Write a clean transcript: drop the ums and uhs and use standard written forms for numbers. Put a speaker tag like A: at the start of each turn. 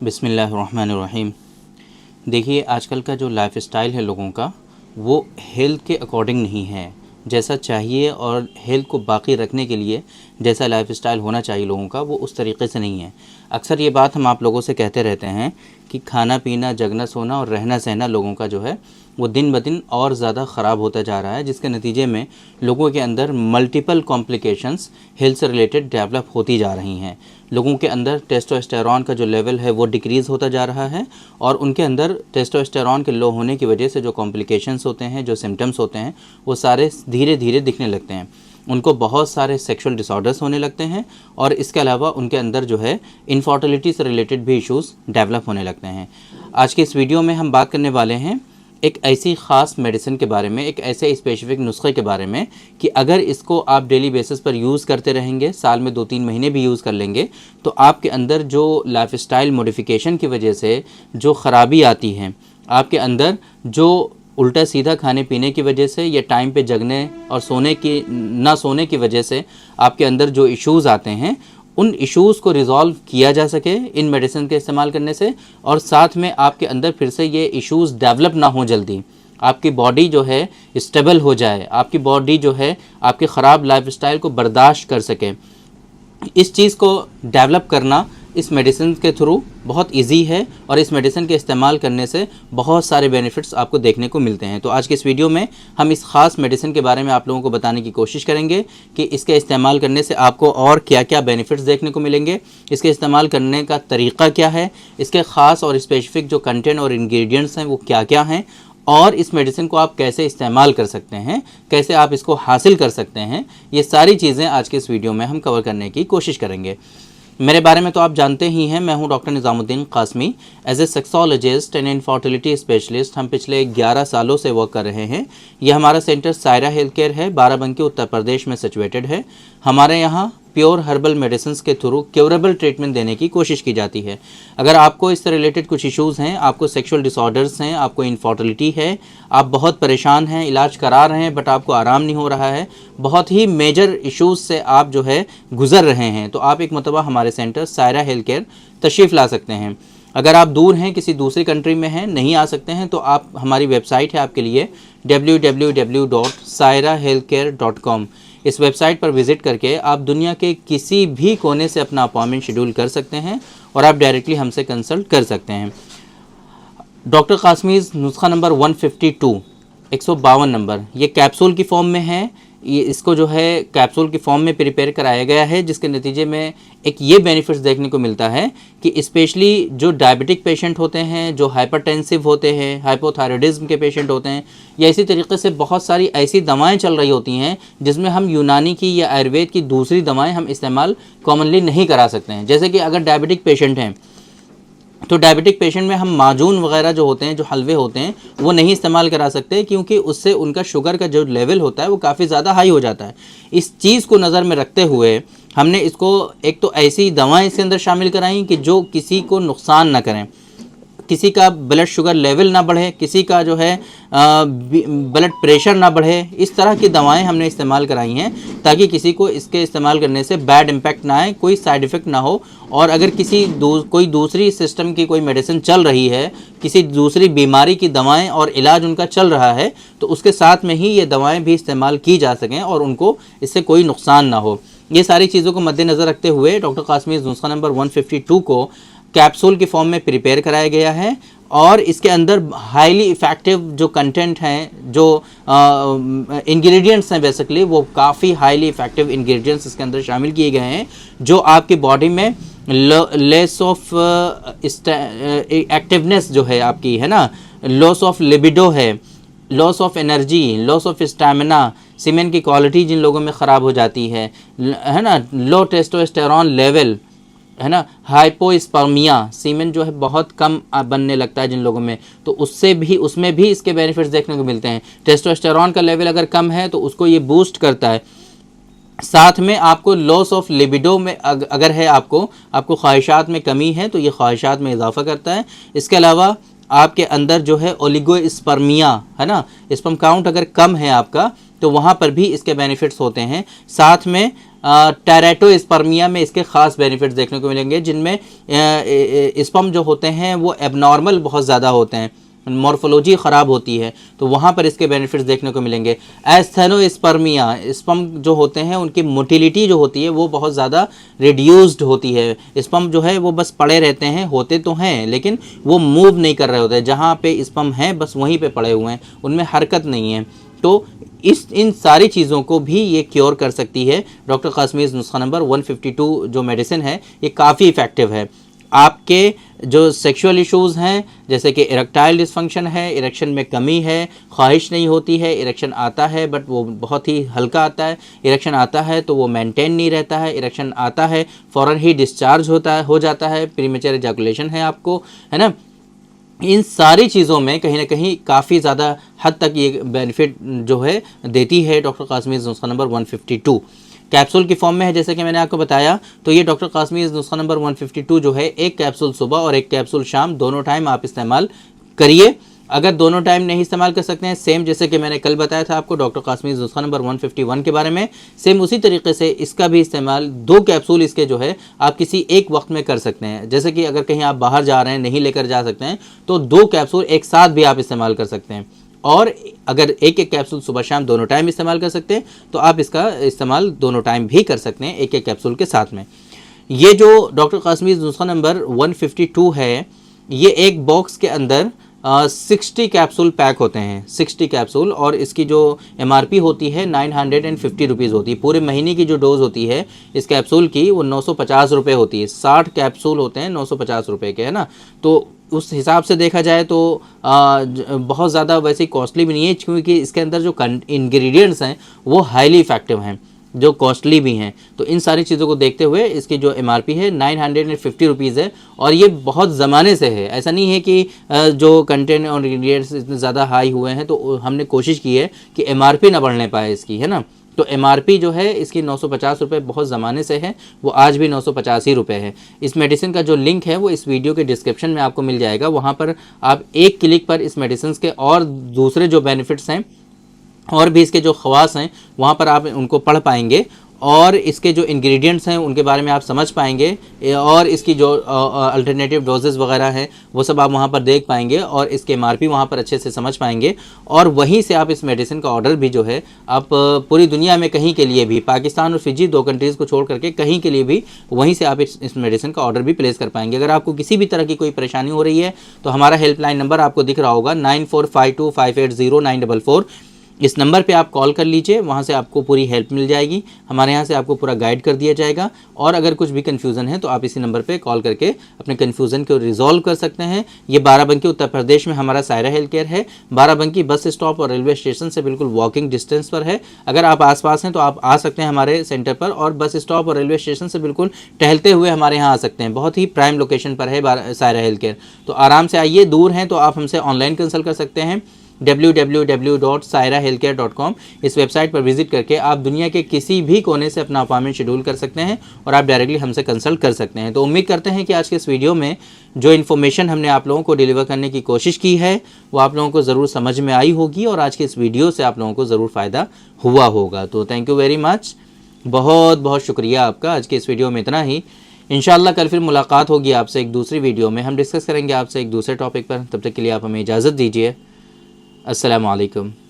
A: बिस्मिल्लाहिर्रहमानिर्रहीम। देखिए, आजकल का जो लाइफ़स्टाइल है लोगों का, वो हेल्थ के अकॉर्डिंग नहीं है। जैसा चाहिए और हेल्थ को बाकी रखने के लिए जैसा लाइफ़स्टाइल होना चाहिए लोगों का, वो उस तरीके से नहीं है। अक्सर ये बात हम आप लोगों से कहते रहते हैं कि खाना पीना, जगना सोना और रहना सहना लोगों का जो है वो दिन ब दिन और ज़्यादा ख़राब होता जा रहा है, जिसके नतीजे में लोगों के अंदर मल्टीपल कॉम्प्लिकेशंस हेल्थ से रिलेटेड डेवलप होती जा रही हैं। लोगों के अंदर टेस्टोस्टेरॉन का जो लेवल है वो डिक्रीज़ होता जा रहा है और उनके अंदर टेस्टोस्टेरॉन के लो होने की वजह से जो कॉम्प्लिकेशंस होते हैं, जो सिम्टम्स होते हैं, वो सारे धीरे धीरे दिखने लगते हैं। उनको बहुत सारे सेक्सुअल डिसऑर्डर्स होने लगते हैं और इसके अलावा उनके अंदर जो है इनफर्टिलिटी से रिलेटेड भी इश्यूज़ डेवलप होने लगते हैं। आज के इस वीडियो में हम बात करने वाले हैं एक ऐसी ख़ास मेडिसिन के बारे में, एक ऐसे स्पेसिफिक नुस्खे के बारे में कि अगर इसको आप डेली बेसिस पर यूज़ करते रहेंगे, साल में 2-3 महीने भी यूज़ कर लेंगे, तो आपके अंदर जो लाइफस्टाइल मॉडिफिकेशन की वजह से जो ख़राबी आती है, आपके अंदर जो उल्टा सीधा खाने पीने की वजह से या टाइम पे जगने और ना सोने की वजह से आपके अंदर जो इश्यूज़ आते हैं, उन इश्यूज़ को रिज़ॉल्व किया जा सके इन मेडिसिन के इस्तेमाल करने से, और साथ में आपके अंदर फिर से ये इश्यूज़ डेवलप ना हो जल्दी, आपकी बॉडी जो है स्टेबल हो जाए, आपकी बॉडी जो है आपके ख़राब लाइफस्टाइल को बर्दाश्त कर सके। इस चीज़ को डेवलप करना इस मेडिसिन के थ्रू बहुत इजी है और इस मेडिसिन के इस्तेमाल करने से बहुत सारे बेनिफिट्स आपको देखने को मिलते हैं। तो आज के इस वीडियो में हम इस ख़ास मेडिसिन के बारे में आप लोगों को बताने की कोशिश करेंगे कि इसके इस्तेमाल करने से आपको और क्या क्या बेनिफिट्स देखने को मिलेंगे, इसके इस्तेमाल करने का तरीक़ा क्या है, इसके ख़ास और स्पेसिफिक जो कंटेंट और इंग्रेडिएंट्स हैं वो क्या क्या हैं, और इस मेडिसिन को आप कैसे इस्तेमाल कर सकते हैं, कैसे आप इसको हासिल कर सकते हैं, ये सारी चीज़ें आज के इस वीडियो में हम कवर करने की कोशिश करेंगे। मेरे बारे में तो आप जानते ही हैं, मैं हूं doctor Nizamuddin Qasmi, as a sexologist and infertility specialist. हम पिछले 11 सालों से वर्क कर रहे हैं। यह हमारा सेंटर सायरा हेल्थ केयर है, बाराबंकी उत्तर प्रदेश में सिचुएटेड है। हमारे यहाँ प्योर हर्बल मेडिसिन के थ्रू क्योरेबल ट्रीटमेंट देने की कोशिश की जाती है। अगर आपको इससे रिलेटेड कुछ इश्यूज़ हैं, आपको सेक्सुअल डिसऑर्डर्स हैं, आपको इनफर्टिलिटी है, आप बहुत परेशान हैं, इलाज करा रहे हैं बट आपको आराम नहीं हो रहा है, बहुत ही मेजर इश्यूज़ से आप जो है गुज़र रहे हैं, तो आप एक मरतबा हमारे सेंटर सायरा हेल्थ केयर तशरीफ़ ला सकते हैं। अगर आप दूर हैं, किसी दूसरी कंट्री में हैं, नहीं आ सकते हैं, तो आप हमारी वेबसाइट है आपके लिए www.sairahealthcare.com। इस वेबसाइट पर विज़िट करके आप दुनिया के किसी भी कोने से अपना अपॉइंटमेंट शेड्यूल कर सकते हैं और आप डायरेक्टली हमसे कंसल्ट कर सकते हैं। डॉक्टर कासमीज़ नुस्खा नंबर 152, 152 नंबर, ये कैप्सूल की फॉर्म में है। ये इसको जो है कैप्सूल की फॉर्म में प्रिपेयर कराया गया है, जिसके नतीजे में एक ये बेनिफिट्स देखने को मिलता है कि स्पेशली जो डायबिटिक पेशेंट होते हैं, जो हाइपरटेंसिव होते हैं, हाइपोथायराइडिज्म के पेशेंट होते हैं, या इसी तरीके से बहुत सारी ऐसी दवाएं चल रही होती हैं जिसमें हम यूनानी की या आयुर्वेद की दूसरी दवाएं हम इस्तेमाल कॉमनली नहीं करा सकते हैं। जैसे कि अगर डायबिटिक पेशेंट हैं तो डायबिटिक पेशेंट में हम माजून वगैरह जो होते हैं, जो हलवे होते हैं, वो नहीं इस्तेमाल करा सकते, क्योंकि उससे उनका शुगर का जो लेवल होता है वो काफ़ी ज़्यादा हाई हो जाता है। इस चीज़ को नज़र में रखते हुए हमने इसको एक तो ऐसी दवाएं इसके अंदर शामिल कराई कि जो किसी को नुकसान ना करें, किसी का ब्लड शुगर लेवल ना बढ़े, किसी का जो है ब्लड प्रेशर ना बढ़े, इस तरह की दवाएं हमने इस्तेमाल कराई हैं ताकि किसी को इसके इस्तेमाल करने से बैड इम्पैक्ट ना आए, कोई साइड इफ़ेक्ट ना हो। और अगर कोई दूसरी सिस्टम की कोई मेडिसिन चल रही है, किसी दूसरी बीमारी की दवाएं और इलाज उनका चल रहा है, तो उसके साथ में ही ये दवाएँ भी इस्तेमाल की जा सकें और उनको इससे कोई नुकसान ना हो। ये सारी चीज़ों को मद्देनज़र रखते हुए डॉक्टर कासमीज़ नुस्खा नंबर 152 को कैप्सूल की फॉर्म में प्रिपेयर कराया गया है और इसके अंदर हाईली इफ़ेक्टिव जो कंटेंट हैं, जो इंग्रेडिएंट्स हैं, बेसिकली वो काफ़ी हाईली इफ़ेक्टिव इंग्रेडिएंट्स इसके अंदर शामिल किए गए हैं, जो आपकी बॉडी में लेस ऑफ एक्टिवनेस जो है आपकी, है ना, लॉस ऑफ लिबिडो है, loss of energy, loss of stamina, semen की क्वालिटी जिन लोगों में ख़राब हो जाती है ना, लो टेस्टोस्टेरॉन लेवल, है ना, हाइपोस्पर्मिया, सीमेन जो है बहुत कम बनने लगता है जिन लोगों में, तो उसमें भी इसके बेनिफिट्स देखने को मिलते हैं। टेस्टोस्टेरॉन का लेवल अगर कम है तो उसको ये बूस्ट करता है। साथ में आपको लॉस ऑफ लिबिडो में अगर है, आपको ख्वाहिशात में कमी है, तो ये ख्वाहिशात में इजाफा करता है। इसके अलावा आपके अंदर जो है ओलिगोस्पर्मिया, है ना, स्पर्म काउंट अगर कम है आपका, तो वहाँ पर भी इसके बेनिफिट्स होते हैं। साथ में टेरेटोस्पर्मिया में इसके ख़ास बेनिफिट्स देखने को मिलेंगे, जिनमें स्पर्म जो होते हैं वो एबनॉर्मल बहुत ज़्यादा होते हैं, मॉर्फोलॉजी ख़राब होती है, तो वहाँ पर इसके बेनिफिट्स देखने को मिलेंगे। एस्थेनोस्पर्मिया, स्पर्म जो होते हैं उनकी मोटिलिटी जो होती है वो बहुत ज़्यादा रिड्यूस्ड होती है। स्पर्म जो है वो बस पड़े रहते हैं, होते तो हैं लेकिन वो मूव नहीं कर रहे होते, जहाँ पे स्पर्म हैं बस वहीं पे पड़े हुए हैं, उनमें हरकत नहीं है। तो इन सारी चीज़ों को भी ये क्योर कर सकती है। डॉक्टर कासमीज़ नुस्खा नंबर 152 जो मेडिसिन है ये काफ़ी इफ़ेक्टिव है। आपके जो सेक्सुअल इश्यूज़ हैं, जैसे कि इरेक्टाइल डिसफंक्शन है, इरेक्शन में कमी है, ख्वाहिश नहीं होती है, इरेक्शन आता है बट वो बहुत ही हल्का आता है, इरेक्शन आता है तो वो मेंटेन नहीं रहता है, इरेक्शन आता है फ़ौरन ही डिस्चार्ज हो जाता है, प्रीमेचर एजैकुलेशन है आपको, है ना। इन सारी चीज़ों में कहीं ना कहीं काफ़ी ज़्यादा हद तक ये बेनिफिट जो है देती है डॉक्टर कासमीज़ नुस्खा नंबर 152। कैप्सूल की फॉर्म में है, जैसे कि मैंने आपको बताया। तो ये डॉक्टर कासमीज़ नुस्खा नंबर 152 जो है, एक कैप्सूल सुबह और एक कैप्सूल शाम, दोनों टाइम आप इस्तेमाल करिए। अगर दोनों टाइम नहीं इस्तेमाल कर सकते हैं, सेम जैसे कि मैंने कल बताया था आपको डॉक्टर कासमीज़ नुस्खा नंबर 151 के बारे में, सेम उसी तरीके से इसका भी इस्तेमाल 2 कैप्सूल इसके जो है आप किसी एक वक्त में कर सकते हैं। जैसे कि अगर कहीं आप बाहर जा रहे हैं, नहीं लेकर जा सकते हैं, तो 2 कैप्सूल एक साथ भी आप इस्तेमाल कर सकते हैं। और अगर एक एक कैप्सूल सुबह शाम दोनों टाइम इस्तेमाल कर सकते हैं, तो आप इसका इस्तेमाल दोनों टाइम भी कर सकते हैं एक एक कैप्सूल के साथ में। ये जो डॉक्टर कासमीज़ नुस्खा नंबर 152 है, ये एक बॉक्स के अंदर 60 कैप्सूल पैक होते हैं, 60 कैप्सूल, और इसकी जो MRP होती है 950 रुपीज़ होती है। पूरे महीने की जो डोज़ होती है इस कैप्सूल की वो 950 रुपये होती है। 60 कैप्सूल होते हैं 950 रुपये के, है ना। तो उस हिसाब से देखा जाए तो बहुत ज़्यादा वैसे कॉस्टली भी नहीं है, क्योंकि इसके अंदर जो इंग्रेडिएंट्स हैं वो हाईली इफ़ेक्टिव हैं, जो कॉस्टली भी हैं। तो इन सारी चीज़ों को देखते हुए इसकी जो MRP है 950 रुपीज़ है, और ये बहुत ज़माने से है। ऐसा नहीं है कि जो कंटेंट और इंग्रेडिएंट्स इतने ज़्यादा हाई हुए हैं तो हमने कोशिश की है कि MRP ना बढ़ने पाए इसकी, है ना। तो MRP जो है इसकी 950 रुपये बहुत ज़माने से है, वो आज भी 950 ही रुपये है। इस मेडिसिन का जो लिंक है वो इस वीडियो के डिस्क्रिप्शन में आपको मिल जाएगा। वहाँ पर आप एक क्लिक पर इस मेडिसिन के और दूसरे जो बेनिफिट्स हैं और भी इसके जो ख़वास हैं वहाँ पर आप उनको पढ़ पाएंगे, और इसके जो इंग्रेडिएंट्स हैं उनके बारे में आप समझ पाएंगे, और इसकी जो अल्टरनेटिव डोजेस वगैरह हैं वो सब आप वहाँ पर देख पाएंगे, और इसके MRP वहाँ पर अच्छे से समझ पाएंगे। और वहीं से आप इस मेडिसिन का ऑर्डर भी जो है आप पूरी दुनिया में कहीं के लिए भी, पाकिस्तान और फिजी 2 कंट्रीज़ को छोड़ करके कहीं के लिए भी वहीं से आप इस मेडिसिन का ऑर्डर भी प्लेस कर पाएंगे। अगर आपको किसी भी तरह की कोई परेशानी हो रही है तो हमारा हेल्पलाइन नंबर आपको दिख रहा होगा 9452580944। इस नंबर पे आप कॉल कर लीजिए, वहाँ से आपको पूरी हेल्प मिल जाएगी, हमारे यहाँ से आपको पूरा गाइड कर दिया जाएगा। और अगर कुछ भी कन्फ्यूज़न है तो आप इसी नंबर पे कॉल करके अपने कन्फ्यूज़न को रिजॉल्व कर सकते हैं। ये बाराबंकी उत्तर प्रदेश में हमारा सायरा हेल्थ केयर है। बाराबंकी बस स्टॉप और रेलवे स्टेशन से बिल्कुल वॉकिंग डिस्टेंस पर है। अगर आप आसपास हैं तो आप आ सकते हैं हमारे सेंटर पर, और बस स्टॉप और रेलवे स्टेशन से बिल्कुल टहलते हुए हमारे यहाँ आ सकते हैं। बहुत ही प्राइम लोकेशन पर है सायरा हेल्थ केयर, तो आराम से आइए। दूर हैं तो आप हमसे ऑनलाइन कंसल्ट कर सकते हैं www.sairahealthcare.com। इस वेबसाइट पर विजिट करके आप दुनिया के किसी भी कोने से अपना अपॉइंटमेंट शेड्यूल कर सकते हैं और आप डायरेक्टली हमसे कंसल्ट कर सकते हैं। तो उम्मीद करते हैं कि आज के इस वीडियो में जो इन्फॉर्मेशन हमने आप लोगों को डिलीवर करने की कोशिश की है वो आप लोगों को ज़रूर समझ में आई होगी, और आज के इस वीडियो से आप लोगों को ज़रूर फ़ायदा हुआ होगा। तो थैंक यू वेरी मच, बहुत बहुत शुक्रिया आपका। आज के इस वीडियो में इतना ही। इंशाल्लाह कल फिर मुलाकात होगी आपसे एक दूसरी वीडियो में, हम डिस्कस करेंगे आपसे एक दूसरे टॉपिक पर। तब तक के लिए आप हमें इजाज़त दीजिए। अस्सलामु अलैकुम।